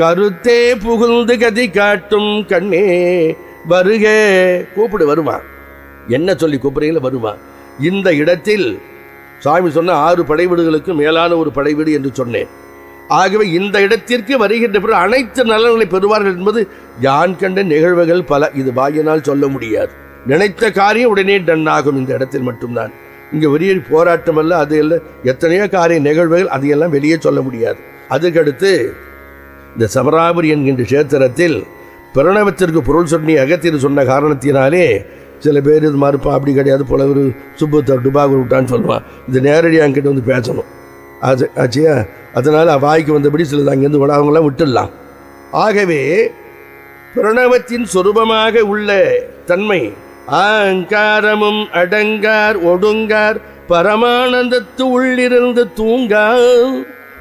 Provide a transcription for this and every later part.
கருத்தே புகுந்து கதி காட்டும் கண்ணே வருக. கூப்பிடு, வருவான். என்ன சொல்லி கூப்பிடுறீங்கள வருவான். இந்த இடத்தில் சாமி சொன்ன 6 படைவீடுகளுக்கு மேலான ஒரு படைவீடு என்று சொன்னேன். ஆகவே இந்த இடத்திற்கு வருகின்ற பிறகு அனைத்து நலன்களை பெறுவார்கள் என்பது யான் கண்ட நிகழ்வுகள் பல. இது வாயினால் சொல்ல முடியாது. நினைத்த காரியம் உடனே டன்னாகும் இந்த இடத்தில் மட்டும்தான். இங்கே வெளியே போராட்டம் அல்ல, அது இல்லை, எத்தனையோ காரிய நிகழ்வுகள், அதையெல்லாம் வெளியே சொல்ல முடியாது. அதுக்கடுத்து இந்த சமராபுரி என்கின்ற கஷேத்திரத்தில் பிரணவத்திற்கு பொருள் சொல்லி அகத்தியர் சொன்ன காரணத்தினாலே சில பேர் இது மறுப்பான், அப்படி கிடையாது, போல ஒரு சுப்பு டுபாகூர் விட்டான்னு சொல்லுவான். இது நேரடியாக அங்கிட்ட வந்து பேசணும். அது ஆச்சியா, அதனால் வாய்க்கு வந்தபடி சிலது அங்கேருந்து விடாதவங்களாம் விட்டுடலாம். ஆகவே பிரணவத்தின் சொரூபமாக உள்ள தன்மை ஆங்காரமும் அடங்கார் ஒடுங்கார் பரமானந்தத்து உள்ளிருந்து தூங்கார்.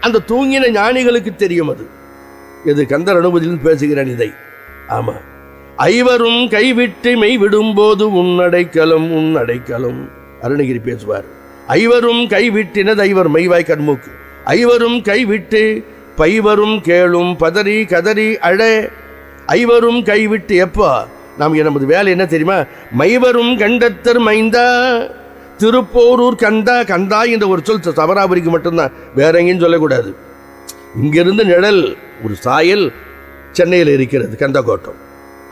அந்த தூங்கின ஞானிகளுக்கு தெரியும். அது இது கந்தர் அனுபதியில் பேசுகிறான் இதை. ஆமாம், ஐவரும் கைவிட்டு மெய் விடும்போது உன்னடைக்கலம் உன்னடைக்கலம். அருணகிரி பேசுவார். ஐவரும் கைவிட்டினது ஐவர் மெய்வாய் கண்மூக்கு. ஐவரும் கைவிட்டு பைவரும் கேளும் பதறி கதறி அழ. ஐவரும் கைவிட்டு எப்போ நாம் நமது வேலை என்ன தெரியுமா? மைவரும் கண்டத்தர் மைந்தா திருப்போரூர் கந்தா. கந்தா என்ற ஒரு சொல் சமராபுரிக்கு மட்டும்தான், வேற எங்கேயும் சொல்லக்கூடாது. இங்கிருந்து நிழல் ஒரு சாயல் சென்னையில் இருக்கிறது, கந்தக்கோட்டம்.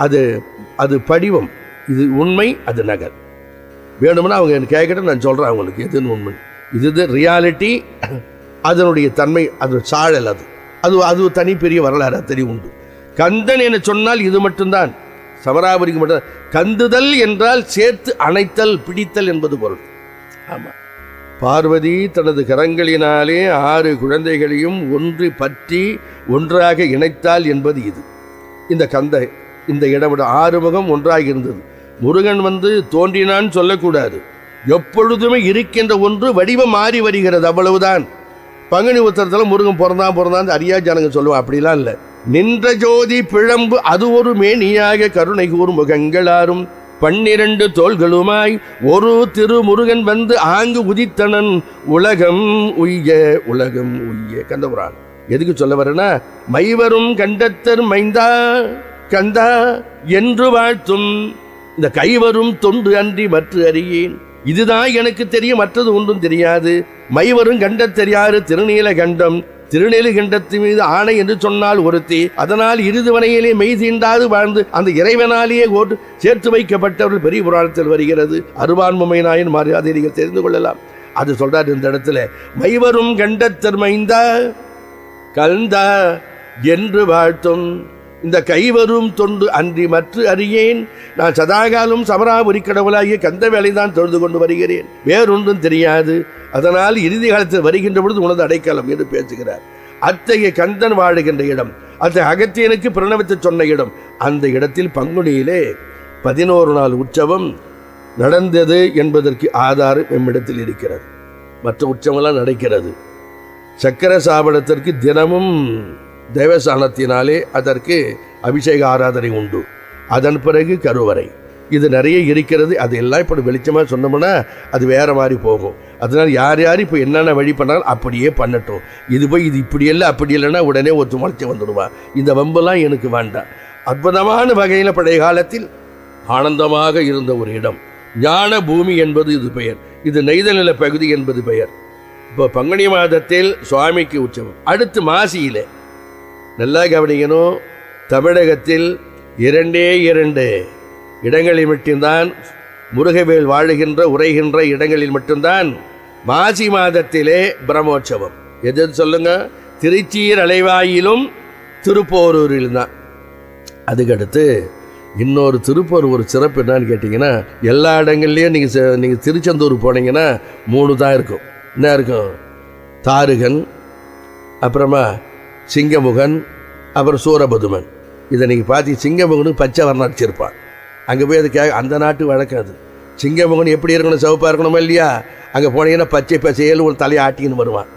அது அது படிவம், இது உண்மை, அது நகல். வேணும்னா அவங்க எனக்கு கேட்கட்டும், நான் சொல்கிறேன் அவங்களுக்கு எதுன்னு உண்மை. இது ரியாலிட்டி, அதனுடைய தன்மை, அது சாழல். அது அது அது தனி பெரிய வரலாறு அத்தனை உண்டு. கந்தன் என சொன்னால் இது மட்டும்தான், சமராபுரிக்கு மட்டும். கந்துதல் என்றால் சேர்த்து அணைத்தல், பிடித்தல் என்பது பொருள். ஆமாம், பார்வதி தனது கரங்களினாலே 6 குழந்தைகளையும் ஒன்று பற்றி ஒன்றாக இணைத்தால் என்பது இது. இந்த கந்த இந்த இடம் 6 முகம் ஒன்றாக இருந்தது. முருகன் வந்து தோன்றினான் சொல்லக்கூடாது. எப்பொழுதுமே இருக்கின்ற ஒன்று வடிவம் மாறி வருகிறது, அவ்வளவுதான். பங்குனி உத்தரத்தில் முருகன் பிறந்தான் அறியா ஜனங்க சொல்லுவான். அப்படிலாம் இல்லை. நின்ற ஜோதி பிழம்பு அது ஒரு மேனியாக கருணை கூர் முகங்களாரும் 12 தோள்களுமாய் ஒரு திருமுருகன் வந்து ஆங்கு உதித்தனன் உலகம் உய்ய உலகம் உய்ய. கந்தபுரான் எதுக்கு சொல்ல வரேன்னா, மைவரும் கண்டத்தர் மைந்தா கந்தா என்று வாழ்த்தும் இந்த கைவரும் தொண்டு அன்றி மற்ற அறியேன். இதுதான் எனக்கு தெரியும், மற்றது ஒன்றும் தெரியாது. மைவரும் கண்டத்தெரியாறு திருநீல கண்டம். திருநெலு கண்டத்து மீது ஆணை என்று சொன்னால் ஒருத்தி. அதனால் இருதுவனையிலே மெய் தீண்டாது வாழ்ந்து அந்த இறைவனாலேயே சேர்த்து வைக்கப்பட்டவர்கள் பெரிய புராணத்தில் வருகிறது. அருவான்முமை நாயன் மரியாதை நீங்கள் தெரிந்து கொள்ளலாம். அது சொல்றார் இந்த இடத்துல, மைவரும் கண்டத்தர் மைந்தா கந்தா என்று வாழ்த்தும் இந்த கைவரும் தொண்டு அன்றி மற்ற அறியேன். நான் சதாகாலம் சமராபுரி கடவுளாகிய கந்த வேலைதான் தொழுது கொண்டு வருகிறேன், வேறொன்றும் தெரியாது. அதனால் இறுதி காலத்தில் வருகின்ற பொழுது உனது அடைக்கலம் என்று பேசுகிறார். அத்தகைய கந்தன் வாழுகின்ற இடம், அத்தகைய அகத்தியனுக்கு பிரணவத்தை சொன்ன இடம். அந்த இடத்தில் பங்குனியிலே 11 நாள் உற்சவம் நடந்தது என்பதற்கு ஆதாரம் எம்மிடத்தில் இருக்கிறது. மற்ற உற்சவமெல்லாம் நடக்கிறது. சக்கர சாபனத்திற்கு தினமும் தேவசானத்தினாலே அதற்கு அபிஷேக ஆராதனை உண்டு. அதன் பிறகு கருவறை, இது நிறைய இருக்கிறது. அதெல்லாம் இப்போ வெளிச்சமாக சொன்னோம்னா அது வேற மாதிரி போகும். அதனால் யார் யார் இப்போ என்னென்ன வழி பண்ணாலும் அப்படியே பண்ணட்டும். இது போய் இது இப்படி இல்லை அப்படி இல்லைன்னா உடனே ஒத்து முளைச்சி வந்துடுவான். இந்த வம்பெல்லாம் எனக்கு வேண்டாம். அற்புதமான வகையில் பழைய காலத்தில் ஆனந்தமாக இருந்த ஒரு இடம். ஞான பூமி என்பது இது பெயர். இது நெய்தல் நில பகுதி என்பது பெயர். இப்போ பங்குனி மாதத்தில் சுவாமிக்கு உற்சவம். அடுத்து மாசியில் நல்லா கவனிக்கணும், தமிழகத்தில் 2 இடங்களில் மட்டும்தான் முருகவேல் வாழுகின்ற உரைகின்ற இடங்களில் மட்டும்தான் மாசி மாதத்திலே பிரம்மோற்சவம். எது சொல்லுங்க? திருச்சீர் அலைவாயிலும் திருப்போரூரில் தான். அதுக்கடுத்து இன்னொரு திருப்பூர் ஒரு சிறப்பு என்னன்னு கேட்டிங்கன்னா, எல்லா இடங்கள்லையும் நீங்கள் திருச்செந்தூர் போனீங்கன்னா 3 தான் இருக்கும். என்ன இருக்கும்? தாருகன், அப்புறமா சிங்கமுகன், அப்புறம் சூரபதுமன். இதை நீங்கள் பார்த்து சிங்கமுகனுக்கு பச்சை வர்ணம் அடிச்சிருப்பான். அங்கே போய் அது அந்த நாட்டு வழக்கம். அது சிங்கமுகன் எப்படி இருக்கணும்? சிவப்பாக இருக்கணுமா இல்லையா? அங்கே போனீங்கன்னா பச்சை பச்சையில் ஒரு தலையை ஆட்டின்னு வருவான்.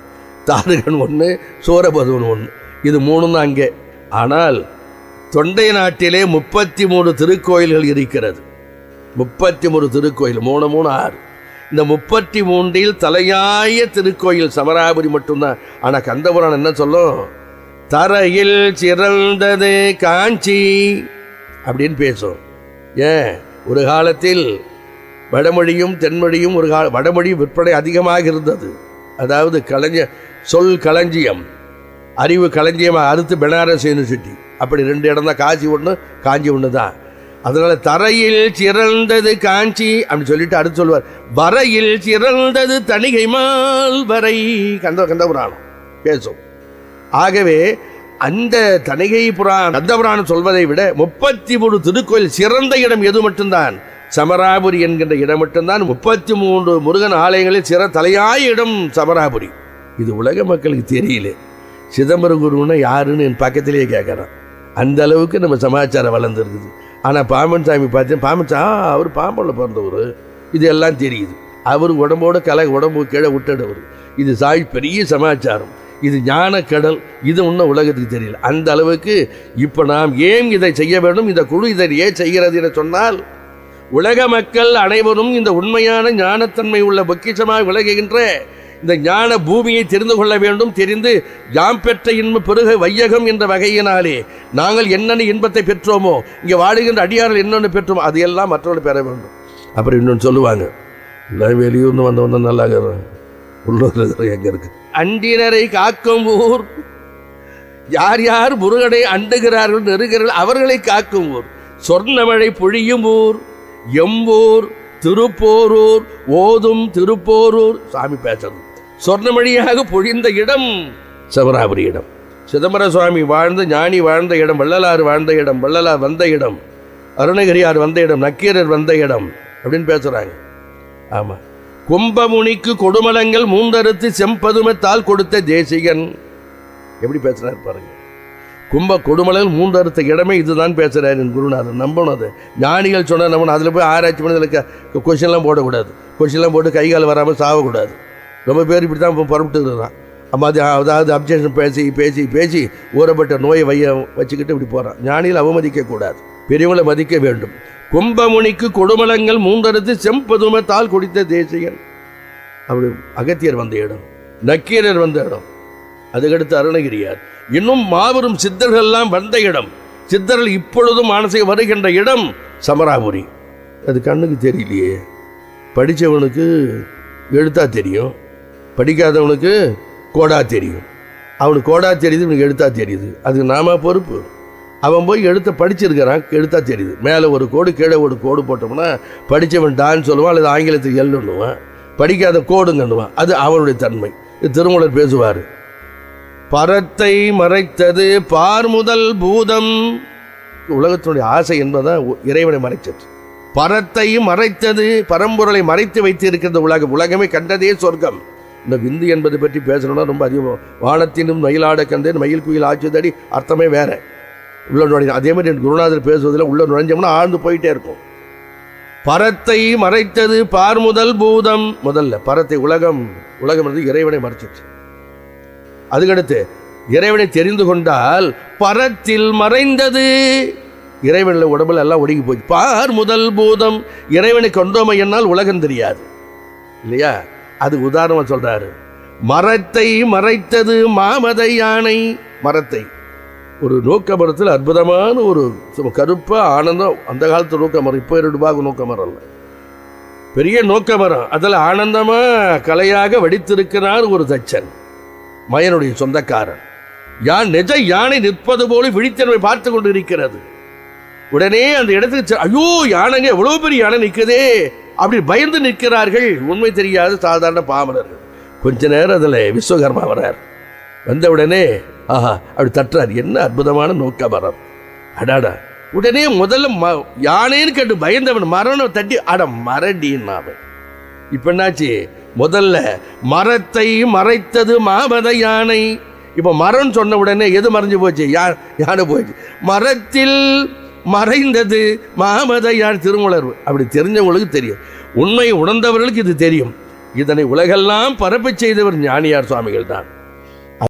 தாருகன் ஒன்று, சூரபதுமன் ஒன்று. இது 3 தான் அங்கே. ஆனால் தொண்டை நாட்டிலே 33 திருக்கோயில்கள் இருக்கிறது. 33 திருக்கோயில், 3 3 6. இந்த 33 தலையாய திருக்கோயில் சமராபுரி மட்டும்தான். ஆனால் கந்தபுராணம் என்ன சொல்லும்? தரையில் சிறந்தது காஞ்சி அப்படின்னு பேசும். ஏன், ஒரு காலத்தில் வடமொழியும் தென்மொழியும் வடமொழி விற்பனை அதிகமாக இருந்தது. அதாவது சொல் களஞ்சியம், அறிவு களஞ்சியமாக அறுத்து பெனாரஸ் யூனிவர்சிட்டி, அப்படி 2 இடம் தான். காஞ்சி ஒன்று, காஞ்சி ஒன்று தான். அதனால தரையில் சிறந்தது காஞ்சி அப்படின்னு சொல்லிட்டு அடுத்து சொல்லுவார், வரையில் சிறந்தது தணிகை மால் வரை. கந்தபுராணம் பேசும். ஆகவே அந்த தணிகை புராணம் கந்தபுராணம் சொல்வதை விட 33 திருக்கோயில் சிறந்த இடம் எது மட்டும்தான், சமராபுரி என்கின்ற இடம் மட்டும்தான். 33 முருகன் ஆலயங்களில் தலையாய இடம் சமராபுரி. இது உலக மக்களுக்கு தெரியல. சிதம்பரம் குருன்னா யாருன்னு என் பக்கத்திலேயே கேட்குறான். அந்த அளவுக்கு நம்ம சமாச்சாரம் வளர்ந்துருக்குது. ஆனால் பாம்பன் சாமி பார்த்தேன், அவர் பாம்பனில் பிறந்தவர், இது எல்லாம் தெரியுது. அவர் உடம்போட உடம்பு கீழே விட்டுடவர். இது சாமி பெரிய சமாச்சாரம், இது ஞானக்கடல், இது இன்னும் உலகத்துக்கு தெரியல. அந்த அளவுக்கு இப்போ நாம் ஏன் இதை செய்ய வேண்டும், இந்த குழு இதை ஏன் செய்கிறது என சொன்னால், உலக மக்கள் அனைவரும் இந்த உண்மையான ஞானத்தன்மை உள்ள பொக்கிஷமாக விளங்குகின்ற இந்த ஞான பூமியை தெரிந்து கொள்ள வேண்டும். தெரிந்து யாம் பெற்ற இன்ப பெருக வையகம் என்ற வகையினாலே நாங்கள் என்னென்ன இன்பத்தை பெற்றோமோ, இங்கே வாடுகின்ற அடியார்கள் என்னென்ன பெற்றோமோ அதையெல்லாம் மற்றவர்கள் பெற வேண்டும். அப்புறம் இன்னொன்று சொல்லுவாங்க, எல்லாம் வெளியூர்னு வந்தவன் நல்லா உள்ளூர் எங்கே இருக்கு, அண்டினரை காக்கும் ஊர். யார் யார் முருகனை அண்டுகிறார்கள் நெருகிறார்கள் அவர்களை காக்கும் ஊர். சொர்ணமழை பொழியும் ஊர் எம்பூர் திருப்போரூர் ஓதும் திருப்போரூர். சாமி பேசுறது சொர்ணமழியாக பொழிந்த இடம் சமராபுரி இடம். சிதம்பர சுவாமி வாழ்ந்த, ஞானி வாழ்ந்த இடம், வள்ளலார் வாழ்ந்த இடம், வள்ளலார் வந்த இடம், அருணகிரியார் வந்த இடம், நக்கீரர் வந்த இடம் அப்படின்னு பேசுறாங்க. ஆமா, கும்பமுனிக்கு கொடுமலங்கள் 3 செம்பதுமத்தால் கொடுத்த தேசிகன். எப்படி பேசுறாரு பாருங்க. கொடுமலங்கள் 3 இடமே இதுதான் பேசுறாரு என் குருநாதர். நம்பணும். அது ஞானிகள் சொன்ன நம்பணும். அதில் போய் ஆராய்ச்சி பண்ணி அதில் கொஸ்டின்லாம் போடக்கூடாது. கொஸ்டின்லாம் போட்டு கைகால் வராமல் சாகக்கூடாது. ரொம்ப பேர் இப்படி தான் புறப்பட்டு இருக்கிறான். அதாவது அப்ஜெக்ஷன் பேசி பேசி பேசி ஊறப்பட்ட நோயை வச்சுக்கிட்டு இப்படி போகிறான். ஞானிகள் அவமதிக்கக்கூடாது, பெரியவங்களை மதிக்க வேண்டும். கும்பமுனிக்கு கொடுமலங்கள் 3 செம்பதுமத்தால் குடித்த தேசிகன். அப்படி அகத்தியர் வந்த இடம், நக்கீரர் வந்த இடம், அதுக்கடுத்து அருணகிரியார், இன்னும் மாபெரும் சித்தர்கள் எல்லாம் வந்த இடம். சித்தர்கள் இப்பொழுதும் மானசை வருகின்ற இடம் சமராபுரி. அது கண்ணுக்கு தெரியலையே. படித்தவனுக்கு எழுத்தா தெரியும், படிக்காதவனுக்கு கோடா தெரியும். அவனுக்கு கோடா தெரியுது, இவனுக்கு எழுத்தா தெரியுது. அதுக்கு நாம பொறுப்பு. அவன் போய் எழுத்த படிச்சிருக்கிறான், எழுத்தா தெரியுது. மேலே ஒரு கோடு கீழே ஒரு கோடு போட்டோம்னா படித்தவன் டான்னு சொல்லுவான், அல்லது ஆங்கிலத்துக்கு எல்லுன்னுவான், படிக்காத கோடுங்கன்னுவான். அது அவனுடைய தன்மை. திருமூலர் பேசுவார், பரத்தை மறைத்தது பார்முதல் பூதம். உலகத்தினுடைய ஆசை என்பதான் இறைவனை மறைச்சது. பரத்தை மறைத்தது, பரம்பொருளை மறைத்து வைத்து இருக்கிறது உலகம். உலகமே கண்டதே சொர்க்கம். இந்த விந்து என்பதை பற்றி பேசணும்னா ரொம்ப அதிகம். வானத்தினும் மயிலாட கண்டேன் மயில் குயில் ஆச்சுதடி, அர்த்தமே வேற. உள்ள நுழைஞ்ச அதே மாதிரி என் குருநாதர் பேசுவதில் உள்ள நுழைஞ்சோம்னா ஆழ்ந்து போயிட்டே இருக்கும். பரத்தை மறைத்தது பார்முதல் பூதம். முதல்ல பரத்தை உலகம் வந்து இறைவனை மறைச்சிச்சு. அதுக்கடுத்து இறைவனை தெரிந்து கொண்டால் பரத்தில் மறைந்தது, இறைவனில் உடம்புல எல்லாம் ஒடுங்கி போச்சு. பார் முதல் பூதம், இறைவனை கொண்டோமை என்னால் உலகம் தெரியாது இல்லையா? அது உதாரணமா சொல்றாரு. மரத்தை மறைத்தது மாமதை யானை. மரத்தை, ஒரு நோக்க மரத்தில் அற்புதமான ஒரு கருப்பா ஆனந்தம். அந்த காலத்து நோக்க மரம், இப்போ 2 ரூபாய்க்கு நோக்க மரம் இல்லை, பெரிய நோக்க மரம். அதில் ஆனந்தமா கலையாக வடித்திருக்கிறார் ஒரு தச்சன், மயனுடைய சொந்தக்காரன். நிஜ யானை நிற்பது போல விழித்தன்மை பார்த்து கொண்டு இருக்கிறது. உடனே அந்த இடத்துக்கு, ஐயோ யானைங்க எவ்வளவு பெரிய யானை நிற்குதே அப்படி பயந்து நிற்கிறார்கள். உண்மை தெரியாத சாதாரண பாமரர்கள். கொஞ்ச நேரம் அதில் விஸ்வகர்மா வர்றார். வந்த உடனே ஆஹா அப்படி தட்டுறார். என்ன அற்புதமான நோக்க மரம், அடாடா. உடனே முதல்ல யானைன்னு கேட்டு பயந்தவன் மரணம் தட்டி அட மரடின்னாவன். இப்ப என்னாச்சு? முதல்ல மரத்தை மறைத்தது மாமத யானை. இப்ப மரம் சொன்ன உடனே எது மறைஞ்சு போச்சு? யானை போச்சு. மரத்தில் மறைந்தது மாமத யானை. திருமூலர். அப்படி தெரிஞ்சவங்களுக்கு தெரியும், உண்மை உணர்ந்தவர்களுக்கு இது தெரியும். இதனை உலகெல்லாம் பரப்ப செய்தவர் ஞானியார் சுவாமிகள் தான்.